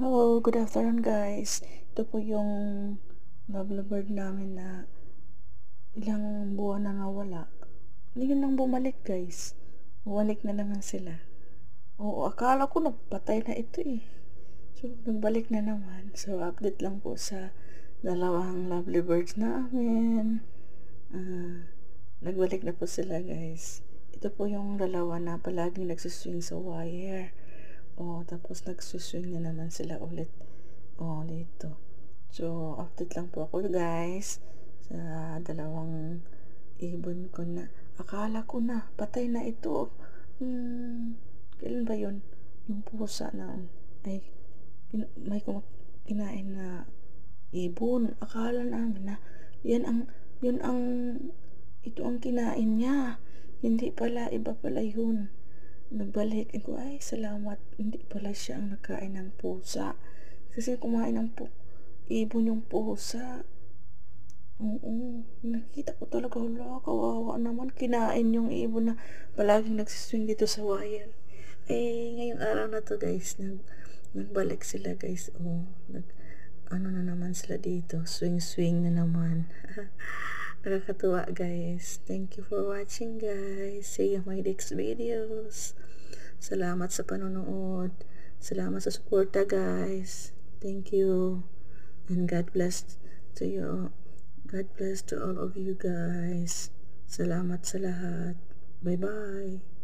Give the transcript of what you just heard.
Hello, good afternoon guys. Ito po yung lovebird namin na ilang buwan na nawala. Hindi nang bumalik guys. Bumalik na naman sila. Oo, akala ko nagpatay na ito eh. So, nagbalik na naman. So, update lang po sa dalawang lovely birds namin. Nagbalik na po sila guys. Ito po yung dalawa na palaging nagsuswing sa wire. Tapos nagsuswing na naman sila ulit. Dito. So, update lang po ako guys sa dalawang ibon ko na akala ko na patay na ito. Kailan ba yun? Yung pusa na ay may kinain na ibon. Akala namin na yun ang ito ang kinain niya. Hindi pala, iba pala yun. Nagbalik ko, ay salamat, hindi pala siya ang nagkain ng pusa. Kasi kumain ng ibon yung pusa. Oo, nakita ko talaga, wala, kawawa naman, kinain yung ibon na palaging nagsiswing dito sa wire. Ngayong araw na to guys, nagbalik sila guys. Ano na naman sila dito, swing na naman. Nakakatuwa guys. Thank you for watching guys. See you my next videos. Salamat sa panonood. Salamat sa suporta guys. Thank you. And God bless to you. God bless to all of you guys. Salamat sa lahat. Bye bye.